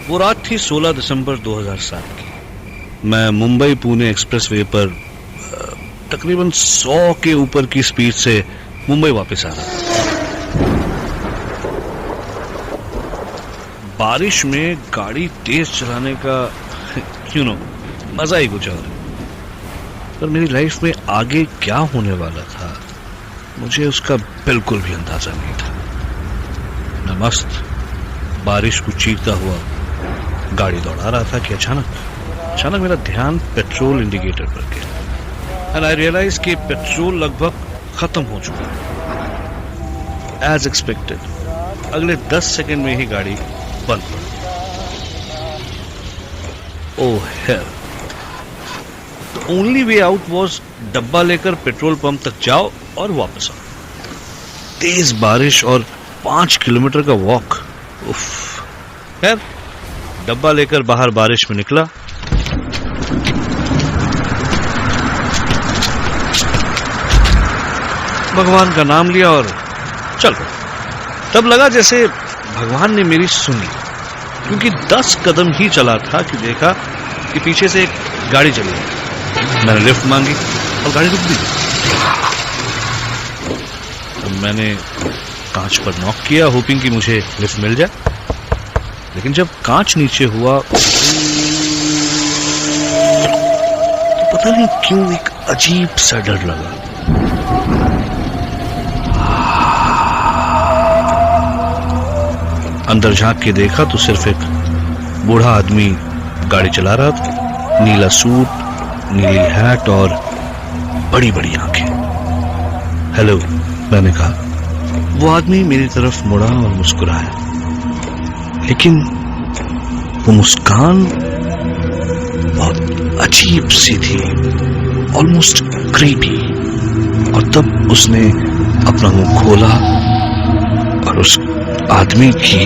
वो रात थी 16 दिसंबर 2007 की। मैं मुंबई पुणे एक्सप्रेसवे पर तकरीबन 100 के ऊपर की स्पीड से मुंबई वापस आ रहा था। बारिश में गाड़ी तेज चलाने का मजा ही कुछ और है। पर मेरी लाइफ में आगे क्या होने वाला था मुझे उसका बिल्कुल भी अंदाजा नहीं था। मैं मस्त बारिश को चीरता हुआ गाड़ी दौड़ा रहा था कि अचानक मेरा ध्यान पेट्रोल इंडिकेटर पर गया एंड आई रियलाइज कि पेट्रोल लगभग खत्म हो चुका है। एज एक्सपेक्टेड अगले 10 सेकंड में ही गाड़ी बंद पड़ गई। Oh hell, the only way out was डब्बा लेकर पेट्रोल पंप तक जाओ और वापस आओ। तेज बारिश और 5 किलोमीटर का वॉक। खैर डब्बा लेकर बाहर बारिश में निकला। भगवान का नाम लिया और चल पड़ा। तब लगा जैसे भगवान ने मेरी सुनी, क्योंकि 10 कदम ही चला था कि देखा कि पीछे से एक गाड़ी चली गई। मैंने लिफ्ट मांगी और गाड़ी रुक गई। तो मैंने कांच पर नॉक किया होपिंग कि मुझे लिफ्ट मिल जाए, लेकिन जब कांच नीचे हुआ तो पता नहीं क्यों एक अजीब सा डर लगा। अंदर झांक के देखा तो सिर्फ एक बूढ़ा आदमी गाड़ी चला रहा था। नीला सूट, नीली हैट और बड़ी बड़ी आंखें। हेलो, मैंने कहा। वो आदमी मेरी तरफ मुड़ा और मुस्कुराया, लेकिन वो मुस्कान बहुत अजीब सी थी, ऑलमोस्ट क्रीपी। और तब उसने अपना मुंह खोला और उस आदमी की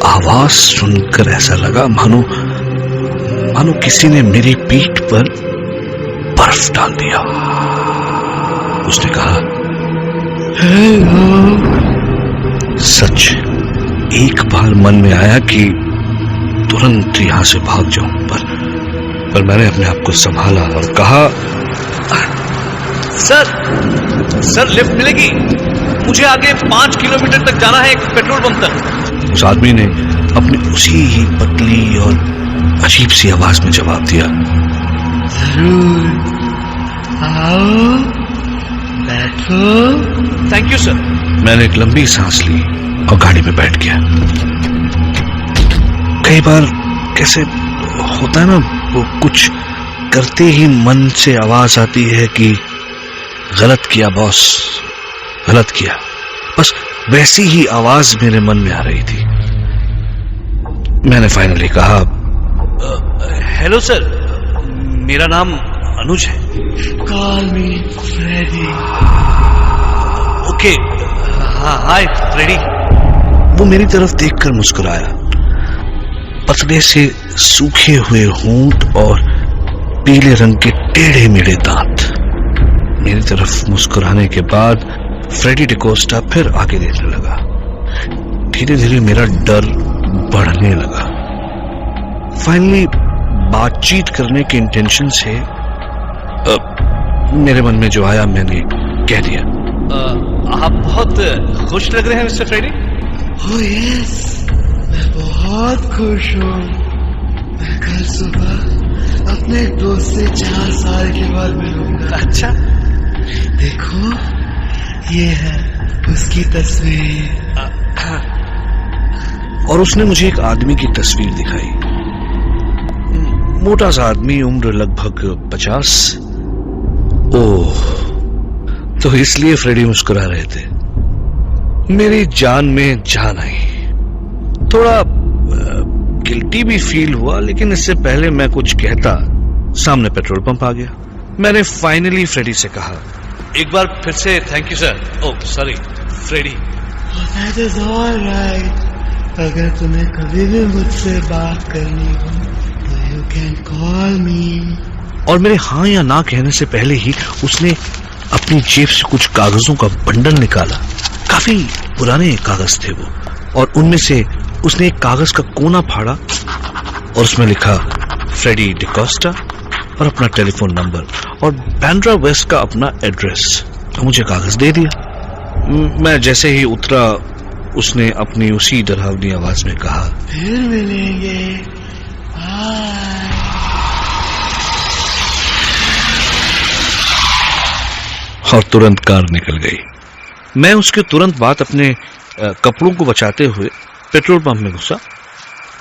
आवाज सुनकर ऐसा लगा मानो किसी ने मेरी पीठ पर बर्फ डाल दिया। उसने कहा, हेलो। सच एक बार मन में आया कि तुरंत यहां से भाग जाऊं, पर मैंने अपने आप को संभाला और कहा, सर लिफ्ट मिलेगी? मुझे आगे 5 किलोमीटर तक जाना है, एक पेट्रोल पंप तक। उस आदमी ने अपनी उसी ही पतली और अजीब सी आवाज में जवाब दिया, जरूर आओ, बैठो। Thank you sir. मैंने एक लंबी सांस ली और गाड़ी में बैठ गया। कई बार कैसे होता है ना, वो कुछ करते ही मन से आवाज आती है कि गलत किया बॉस, गलत किया। बस वैसी ही आवाज मेरे मन में आ रही थी। मैंने फाइनली कहा, हेलो सर, मेरा नाम अनुज है। Call me Freddy. Okay, hi Freddy. वो मेरी तरफ देखकर मुस्कुराया। पतले से सूखे हुए होंठ और पीले रंग के टेढ़े मेढ़े दांत। मेरी तरफ मुस्कुराने के बाद फ्रेडी डिकोस्टा फिर आगे देखने लगा। धीरे धीरे मेरा डर बढ़ने लगा। फाइनली बातचीत करने के इंटेंशन से मेरे मन में जो आया मैंने कह दिया, आप बहुत खुश लग रहे हैं मिस्टर फ्रेडी। ओह यस, मैं बहुत खुश हूँ। मैं कल सुबह अपने एक दोस्त से 4 साल के बाद मिलूंगा। अच्छा, देखो ये है उसकी तस्वीर। और उसने मुझे एक आदमी की तस्वीर दिखाई। मोटा सा आदमी, उम्र लगभग 50। ओह, तो इसलिए फ्रेडी मुस्कुरा रहे थे। मेरी जान में जान आई। थोड़ा गिल्टी भी फील हुआ, लेकिन इससे पहले मैं कुछ कहता सामने पेट्रोल पंप आ गया। मैंने फाइनली फ्रेडी से कहा, एक बार फिर से thank you sir. Oh sorry Freddy. That is alright. अगर तुम्हें कभी भी मुझसे बात करनी हो तो यू कैन कॉल मी। और मेरे हाँ या ना कहने से पहले ही उसने अपनी जेब से कुछ कागजों का बंडल निकाला। काफी पुराने कागज थे वो, और उनमें से उसने एक कागज का कोना फाड़ा और उसमें लिखा फ्रेडी डिकोस्टा और अपना टेलीफोन नंबर और बैंड्रा वेस्ट का अपना एड्रेस। मुझे कागज दे दिया। मैं जैसे ही उतरा उसने अपनी उसी डरावनी आवाज में कहा, फिर मिलेंगे। और तुरंत कार निकल गई। मैं उसके तुरंत बाद अपने कपड़ों को बचाते हुए पेट्रोल पंप में घुसा।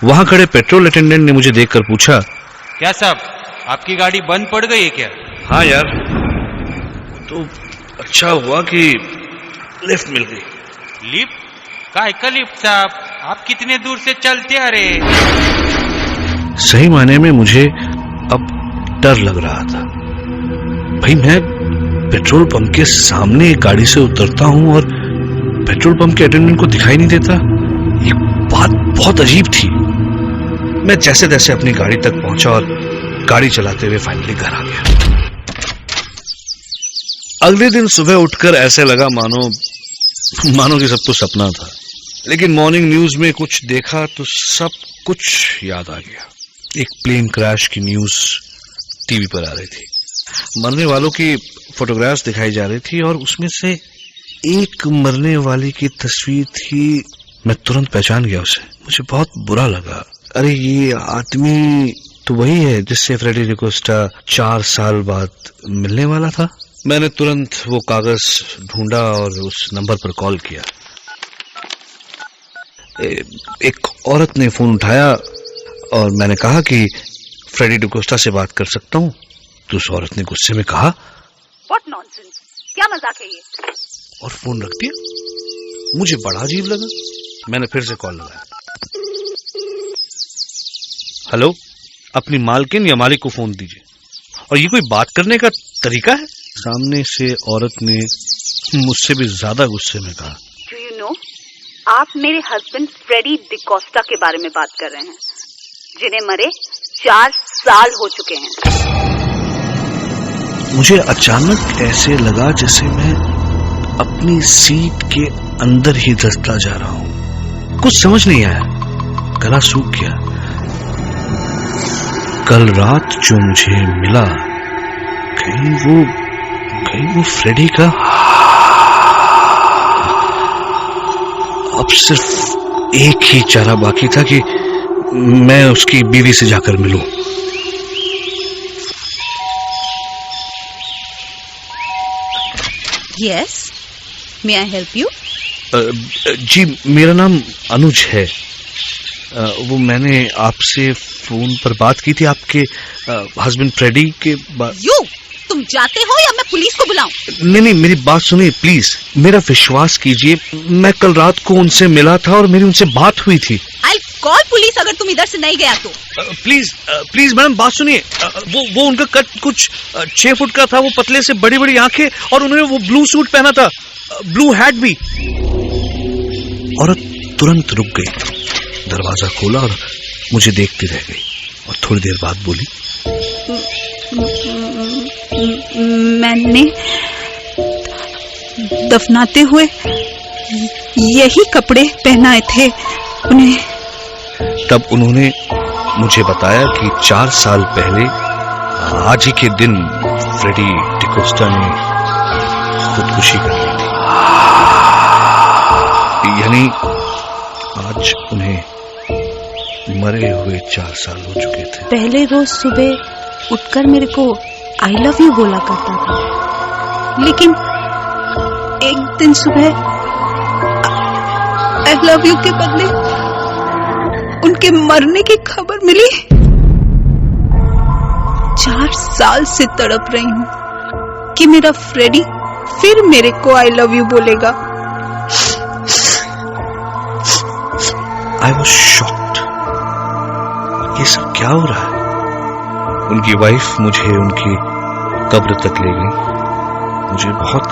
वहां खड़े पेट्रोल अटेंडेंट ने मुझे देखकर पूछा, क्या साहब आपकी गाड़ी बंद पड़ गई है क्या? हाँ यार, तो अच्छा हुआ कि लिफ्ट मिल गई। लिफ्ट? काय का लिफ्ट साहब? आप कितने दूर से चलते आ रहे? सही मायने में मुझे अब डर लग रहा था। भाई मैं पेट्रोल पंप के सामने एक गाड़ी से उतरता हूं और पेट्रोल पंप के अटेंडेंट को दिखाई नहीं देता। ये बात बहुत अजीब थी। मैं जैसे तैसे अपनी गाड़ी तक पहुंचा और गाड़ी चलाते हुए फाइनली घर आ गया। अगले दिन सुबह उठकर ऐसे लगा मानो कि सब तो सपना था। लेकिन मॉर्निंग न्यूज में कुछ देखा तो सब कुछ याद आ गया। एक प्लेन क्रैश की न्यूज टीवी पर आ रही थी। मरने वालों की फोटोग्राफ्स दिखाई जा रही थी और उसमें से एक मरने वाली की तस्वीर थी। मैं तुरंत पहचान गया उसे। मुझे बहुत बुरा लगा। अरे ये आदमी तो वही है जिससे फ्रेडी डिकोस्टा 4 साल बाद मिलने वाला था। मैंने तुरंत वो कागज ढूंढा और उस नंबर पर कॉल किया। एक औरत ने फोन उठाया और मैंने कहा कि फ्रेडी डिकोस्टा से बात कर सकता हूँ। तो उस औरत ने गुस्से में कहा, What nonsense? क्या मजाक है ये? और फोन रख दिया। मुझे बड़ा अजीब लगा। मैंने फिर से कॉल लगाया। हेलो, अपनी मालकिन या मालिक को फोन दीजिए। और ये कोई बात करने का तरीका है? सामने से औरत ने मुझसे भी ज्यादा गुस्से में कहा, Do you know? आप मेरे हस्बैंड फ्रेडी डिकोस्टा के बारे में बात कर रहे हैं, जिन्हें मरे 4 साल हो चुके हैं। मुझे अचानक ऐसे लगा जैसे मैं अपनी सीट के अंदर ही धंसता जा रहा हूं। कुछ समझ नहीं आया। गला सूख गया। कल रात जो मुझे मिला, कहीं वो फ्रेडी का। अब सिर्फ एक ही चारा बाकी था कि मैं उसकी बीवी से जाकर मिलूं। Yes, may I help you? जी, मेरा नाम अनुज है। वो मैंने आपसे फोन पर बात की थी आपके हस्बैंड फ्रेडी के तुम जाते हो या मैं पुलिस को बुलाऊं? नहीं, मेरी बात सुनिए प्लीज। मेरा विश्वास कीजिए, मैं कल रात को उनसे मिला था और मेरी उनसे बात हुई थी। I'll call पुलिस अगर तुम इधर से नहीं गया तो। प्लीज मैडम बात सुनिए। वो उनका कट कुछ 6 फुट का था। वो पतले से बड़ी बड़ी आंखें और उन्होंने वो ब्लू सूट पहना था, ब्लू हैट भी। औरत तुरंत रुक गई, दरवाजा खोला और मुझे देखती रह गई और थोड़ी देर बाद बोली, मैंने दफनाते हुए यही कपड़े पहनाए थे उन्हें। तब उन्होंने मुझे बताया कि 4 साल पहले आज ही के दिन फ्रेडी डिकोस्टा ने खुदकुशी कर ली थी। यानी आज उन्हें मरे हुए 4 साल हो चुके थे। पहले रोज सुबह उठकर मेरे को आई लव यू बोला करता था, लेकिन एक दिन सुबह आई लव यू के बदले उनके मरने की खबर मिली। 4 साल से तड़प रही हूँ कि मेरा फ्रेडी फिर मेरे को आई लव यू बोलेगा। I was shocked। ये सब क्या हो रहा है? उनकी वाइफ मुझे उनकी कब्र तक ले गई। मुझे बहुत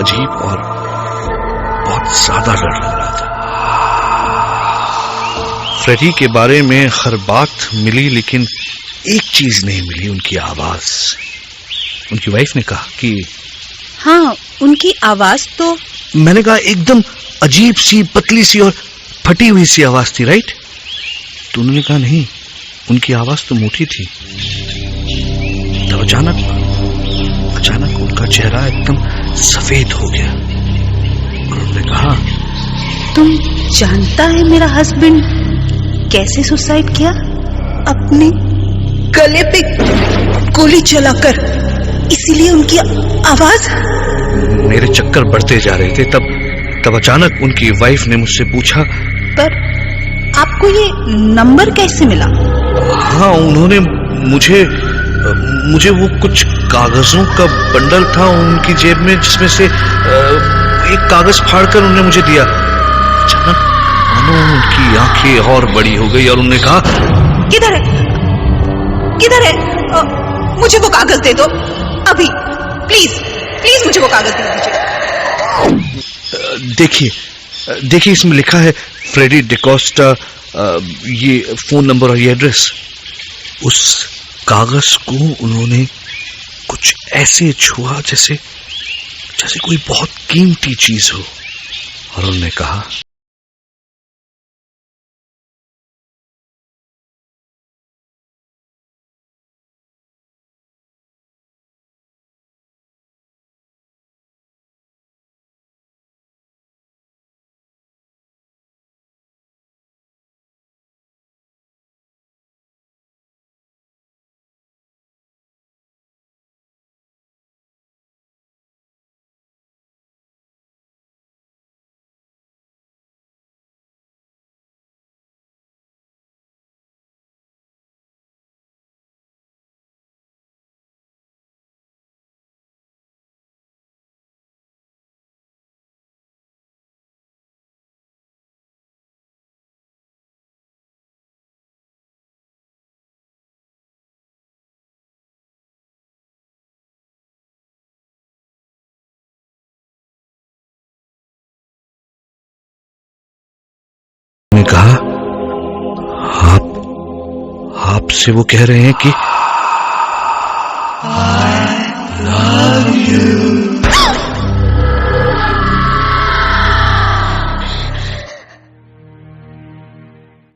अजीब और बहुत ज्यादा डर लग रहा था। फ्रेडी के बारे में हर बात मिली, लेकिन एक चीज नहीं मिली, उनकी आवाज। उनकी वाइफ ने कहा कि हाँ, उनकी आवाज तो। मैंने कहा एकदम अजीब सी, पतली सी और फटी हुई सी आवाज थी, राइट? तो उन्होंने कहा नहीं, उनकी आवाज तो मोटी थी। तब अचानक उनका चेहरा एकदम सफेद हो गया और उन्होंने कहा, तुम जानता है मेरा हस्बैंड कैसे सुसाइड किया? अपने गले पे गोली चलाकर। इसीलिए उनकी आवाज। मेरे चक्कर बढ़ते जा रहे थे। तब अचानक उनकी वाइफ ने मुझसे पूछा, पर आपको ये नंबर कैसे मिला? हाँ, उन्होंने मुझे वो कुछ कागजों का बंडल था उनकी जेब में, जिसमें से एक कागज फाड़कर उन्होंने मुझे दिया। अचानक मानो उनकी आंखें और बड़ी हो गई और उन्होंने कहा, किधर है? मुझे वो कागज दे दो अभी, प्लीज मुझे वो कागज दे दीजिए। देखिए इसमें लिखा है फ्रेडी डिकोस्टा, ये फोन नंबर और ये एड्रेस। उस कागज को उन्होंने कुछ ऐसे छुआ जैसे कोई बहुत कीमती चीज हो, और उन्होंने कहा, आपसे वो कह रहे हैं कि